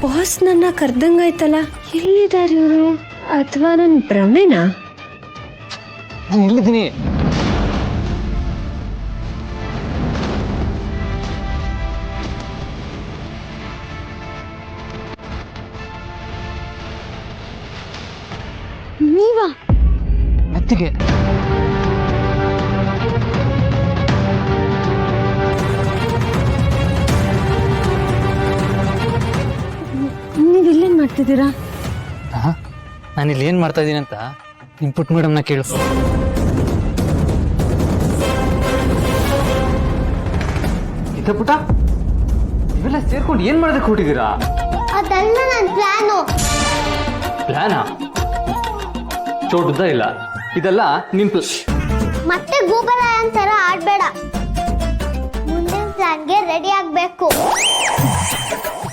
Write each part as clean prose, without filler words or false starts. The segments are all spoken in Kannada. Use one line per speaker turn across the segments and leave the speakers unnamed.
ಬಾಸ್ ನನ್ನ ಕರ್ದಂಗಾಯ್ತಲ್ಲ, ಎಲ್ಲಿದ್ದಾರೆ ಇವರು? ಅಥವಾ ನನ್ನ ಭ್ರಮೆನಾ?
ನಾನು ಎಲ್ಲಿದ್ದೀನಿ?
ನೀವಾ?
ಮೆತ್ತಿಗೆ
ನೀವು ಇಲ್ಲೇನ್ ಮಾಡ್ತಿದ್ದೀರಾ?
ನಾನು ಇಲ್ಲಿ ಏನು ಮಾಡ್ತಾ ಇದ್ದೀನಿ ಅಂತ ನಿಮ್ಮ ಪುಟ್ಟ ಮೇಡಮ್ನ ಕೇಳು. ಇದ ಪುಟ, ಇವೆಲ್ಲ ಸೇರ್ಕೊಂಡು ಏನ್ ಮಾಡೋದಕ್ಕೆ ಹೊಟ್ಟಿದ್ದೀರಾ?
ಅದಲ್ಲ ನನ್ನ ಪ್ಲಾನು.
ಪ್ಲಾನಾ? ಚೋಟುದ್ದ ಇಲ್ಲ, ಇದೆಲ್ಲ ನಿಮ್
ಮತ್ತೆ ಗೂಗಲ್ ಅಂತಾರ ಆಡ್ಬೇಡ. ಮುಂದಿನ ಪ್ಲಾನ್ಗೆ ರೆಡಿ ಆಗ್ಬೇಕು.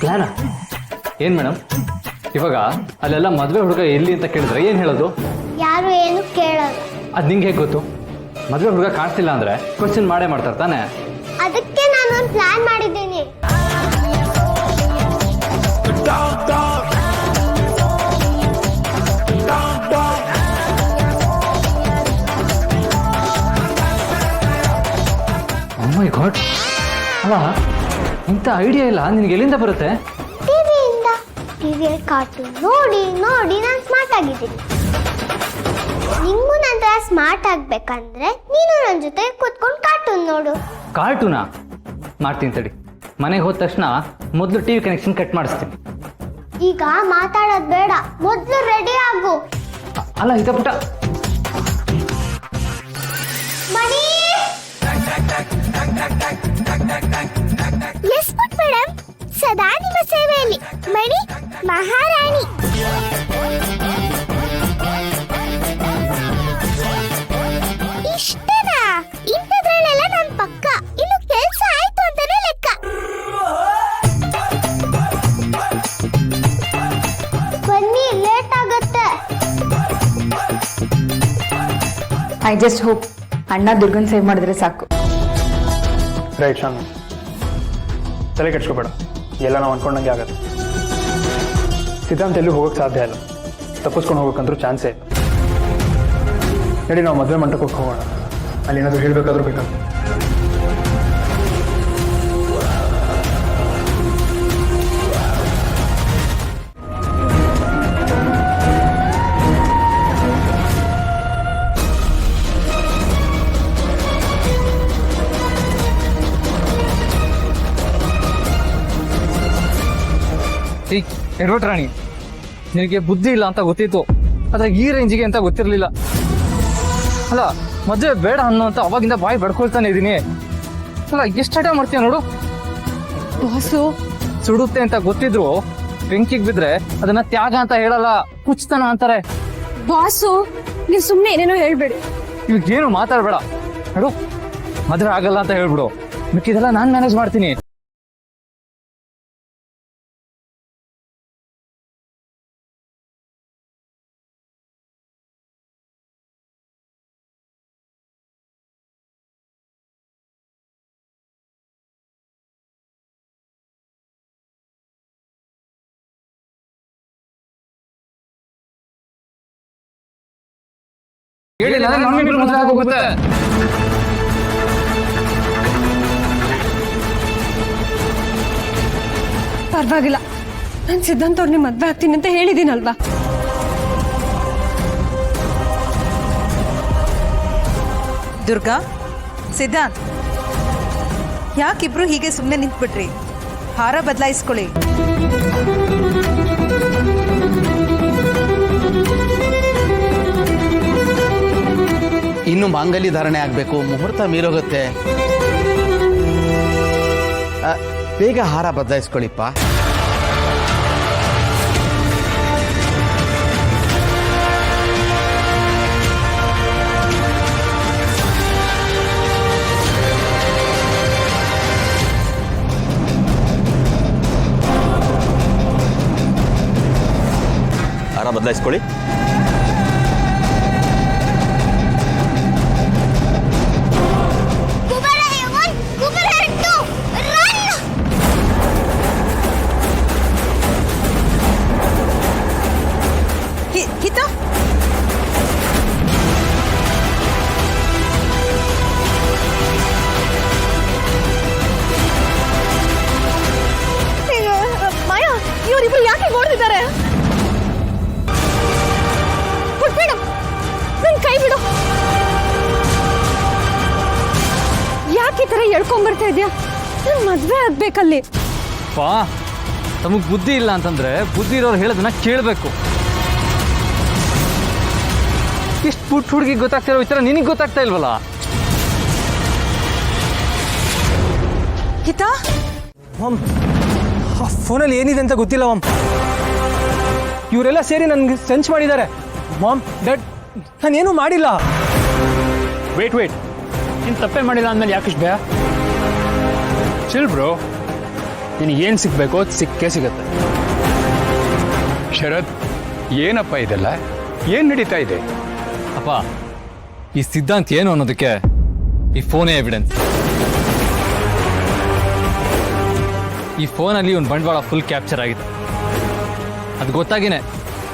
ಪ್ಲಾನಾ? ಏನ್ ಮೇಡಮ್, ಇವಾಗ ಅಲ್ಲೆಲ್ಲ ಮದ್ವೆ ಹುಡುಗ ಎಲ್ಲಿ ಅಂತ ಕೇಳಿದ್ರೆ ಏನ್ ಹೇಳೋದು?
ಯಾರು ಏನು ಕೇಳೋದು.
ಅದ್ ನಿಂಗೆ ಹೇಗೆ ಗೊತ್ತು? ಮದ್ವೆ ಹುಡುಗ ಕಾಣಿಸ್ತಿಲ್ಲ ಅಂದ್ರೆ ಕ್ವಶನ್ ಮಾಡೇ ಮಾಡ್ತಾರೆ ತಾನೆ.
ಅದಕ್ಕೆ ನಾನು ಒಂದು ಪ್ಲಾನ್ ಮಾಡಿದ್ದೀನಿ.
ಓ ಮೈ ಗಾಡ್, ಅಲ್ಲ ಇಂಥ ಐಡಿಯಾ ಇಲ್ಲ ನಿನಗೆ ಎಲ್ಲಿಂದ ಬರುತ್ತೆ?
ಟಿವಿಯಿಂದ. ಟಿವಿಯಲ್ಲಿ ಕಾರ್ಟೂನ್ ನೋಡಿ ನೋಡಿ ನಾನು ಸ್ಮಾರ್ಟ್ ಆಗಿದ್ದೀನಿ. ನಿಂಗೂ ನಂತರ ಸ್ಮಾರ್ಟ್ ಆಗ್ಬೇಕಂದ್ರೆ ನೀನು ನನ್ನ ಜೊತೆ ಕೂತ್ಕೊಂಡು ಕಾರ್ಟೂನ್ ನೋಡು.
ಕಾರ್ಟೂನಾ? ಮಾಡ್ತೀನಿ ತಡಿ. ಮನೆಗೆ ಹೋದ ತಕ್ಷಣ ಮೊದಲು ಟಿವಿ ಕನೆಕ್ಷನ್ ಕಟ್ ಮಾಡಿಸ್ತೀನಿ.
ಈಗ ಮಾತಾಡೋದು ಬೇಡ, ಮೊದಲು ರೆಡಿ ಆಗು.
ಅಲ್ಲ ಇದ ಪುಟ,
ಮಣಿ. ಎಸ್ ಪುಟ್ ಮೇಡಮ್, ಸದಾ ನಿಮ್ಮ ಸೇವೆಯಲ್ಲಿ. ಮಣಿ ಮಹಾರಾಣಿ. ಇಷ್ಟನಾ? ಇಂಥದ್ರಲ್ಲೆಲ್ಲ ನನ್ನ ಪಕ್ಕ. ಇನ್ನು ಕೆಲಸ ಆಯ್ತು ಅಂತಾನೆ ಲೆಕ್ಕ. ಬನ್ನಿ, ಲೇಟ್ ಆಗತ್ತೆ.
ಐ ಜಸ್ಟ್ ಹೋಪ್ ಅಣ್ಣ ದುರ್ಗನ್ ಸೇವ್ ಮಾಡಿದ್ರೆ ಸಾಕು.
ರೈಟ್ ಶಾನು, ತಲೆ ಕೆಡ್ಸ್ಕೋಬೇಡ, ಎಲ್ಲ ನಾವು ಅನ್ಕೊಂಡಂಗೆ ಆಗತ್ತೆ. ಸಿದ್ಧಾಂತ ಎಲ್ಲೂ ಹೋಗೋಕ್ಕೆ ಸಾಧ್ಯ ಇಲ್ಲ, ತಪ್ಪಿಸ್ಕೊಂಡು ಹೋಗೋಕ್ಕಂದ್ರೂ ಚಾನ್ಸೇ ಇಲ್ಲ. ನಡಿ ನಾವು ಮದುವೆ ಮಂಟಪಕ್ಕೆ ಹೋಗೋಣ, ಅಲ್ಲಿ ಏನಾದರೂ ಹೇಳಬೇಕಾದ್ರೂ ಬೇಕಾಗುತ್ತೆ.
ಎಡವಟ್ ರಾಣಿ, ನಿನಗೆ ಬುದ್ಧಿ ಇಲ್ಲ ಅಂತ ಗೊತ್ತಿತ್ತು, ಆದ್ರೆ ಈ ರೇಂಜಿಗೆ ಅಂತ ಗೊತ್ತಿರಲಿಲ್ಲ. ಅಲ್ಲ ಮದುವೆ ಬೇಡ ಅನ್ನೋ ಅಂತ ಅವಾಗಿಂದ ಬಾಯಿ ಬಡ್ಕೊಳ್ತಾನೆ ಇದ್ದೀನಿ. ಅಲ್ಲ ಎಷ್ಟು ಹಠ ಮಾಡ್ತೀಯ ನೋಡು.
ಬಾಸು,
ಸುಡುತ್ತೆ ಅಂತ ಗೊತ್ತಿದ್ರು ಬೆಂಕಿಗೆ ಬಿದ್ರೆ ಅದನ್ನ ತ್ಯಾಗ ಅಂತ ಹೇಳಲ್ಲ, ಕುಚ್ತನ ಅಂತಾರೆ.
ಬಾಸು, ನೀವು ಸುಮ್ಮನೆ ಏನೇನೋ ಹೇಳ್ಬೇಡಿ.
ಇವಾಗೇನು ಮಾತಾಡ್ಬೇಡ ನೋಡು. ಮದುವೆ ಆಗಲ್ಲ ಅಂತ ಹೇಳ್ಬಿಡು, ಮಿಕ್ಕಿದೆಲ್ಲ ನಾನು ಮ್ಯಾನೇಜ್ ಮಾಡ್ತೀನಿ. ಹೇಳಿಲ್ಲ ನಮ್ಮಿಬ್ರು ಮದುವೆ ಆಗೋಗುತ್ತೆ.
ಪರವಾಗಿಲ್ಲ, ನಾನು ಸಿದ್ಧಾಂತ ಅವ್ರನ್ನ ಮದ್ವೆ ಆಗ್ತೀನಿ ಅಂತ ಹೇಳಿದ್ದೀನಲ್ವಾ.
ದುರ್ಗಾ, ಸಿದ್ಧಾಂತ್, ಯಾಕಿಬ್ರು ಹೀಗೆ ಸುಮ್ಮನೆ ನಿಂತ್ಬಿಟ್ರಿ? ಹಾರ ಬದಲಾಯಿಸ್ಕೊಳ್ಳಿ.
ಇನ್ನು ಮಾಂಗಲ್ಯ ಧಾರಣೆ ಆಗಬೇಕು, ಮುಹೂರ್ತ ಮೀರೋಗುತ್ತೆ. ಬೇಗ ಹಾರ ಬದಲಾಯಿಸ್ಕೊಳ್ಳಿಪ್ಪ.
ಹಾರ ಬದಲಾಯಿಸ್ಕೊಳ್ಳಿ.
ಯಾಕೆ ಈ ಥರ ಹೇಳ್ಕೊಂಬರ್ತಾ ಇದೆಯಾ? ನಾನು ಮದುವೆ ಆಗ್ಬೇಕಲ್ಲಿ.
ಪಾ ತಮಗೆ ಬುದ್ಧಿ ಇಲ್ಲ ಅಂತಂದ್ರೆ ಬುದ್ಧಿ ಇರೋರು ಹೇಳೋದನ್ನ ಕೇಳಬೇಕು. ಇಷ್ಟು ಪುಟ್ಟ ಹುಡುಗಿ ಗೊತ್ತಾಗ್ತಿರೋ ವಿಚಾರ ನಿನಗೆ ಗೊತ್ತಾಗ್ತಾ ಇಲ್ವಲ್ಲ?
ಹಿತಾ
ಮಾಮ್, ಆ ಫೋನಲ್ಲಿ ಏನಿದೆ ಅಂತ ಗೊತ್ತಿಲ್ಲ ಮಾಮ್. ಇವರೆಲ್ಲ ಸೇರಿ ನನಗೆ ಸೆನ್ಸ್ ಮಾಡಿದ್ದಾರೆ. ಮಾಮ್, ಡ್ಯಾಡ್, ನಾನೇನು ಮಾಡಿಲ್ಲ. ವೇಟ್ ನೀನು ತಪ್ಪೇ ಮಾಡಿಲ್ಲ ಅಂದಮೇಲೆ ಯಾಕಿಷ್ಟು ಭಯ? ಚಿಲ್ ಬ್ರೋ, ನಿನಗೆ ಏನು ಸಿಗಬೇಕೋ ಅದು ಸಿಕ್ಕೇ ಸಿಗತ್ತೆ.
ಶರತ್, ಏನಪ್ಪ ಇದೆಲ್ಲ? ಏನು ನಡೀತಾ ಇದೆ?
ಅಪ್ಪ, ಈ ಸಿದ್ಧಾಂತ ಏನು ಅನ್ನೋದಕ್ಕೆ ಈ ಫೋನೇ ಎವಿಡೆನ್ಸ್. ಈ ಫೋನಲ್ಲಿ ಒಂದು ಬಂಡವಾಳ ಫುಲ್ ಕ್ಯಾಪ್ಚರ್ ಆಗಿದೆ. ಅದು ಗೊತ್ತಾಗಿನೇ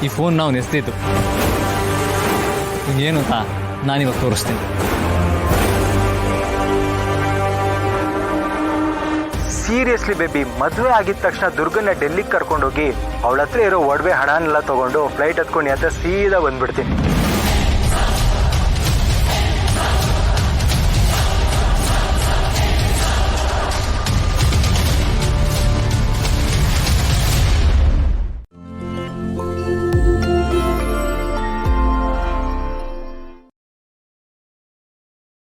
ಈ ಫೋನ್ ನಾವು ನೆಸ್ತಿದ್ದು. ಏನು ಅಂತ ನಾನಿವಾಗ ತೋರಿಸ್ತೀನಿ.
ಸೀರಿಯಸ್ಲಿ ಬೇಬಿ, ಮದುವೆ ಆಗಿದ ತಕ್ಷಣ ದುರ್ಗನ್ನ ಡೆಲ್ಲಿಗೆ ಕರ್ಕೊಂಡೋಗಿ ಅವಳ ಹತ್ರ ಇರೋ ಒಡವೆ ಹಣನೆಲ್ಲ ತಗೊಂಡು ಫ್ಲೈಟ್ ಹತ್ಕೊಂಡು ಸೀದಾ ಬಂದ್ಬಿಡ್ತೀನಿ.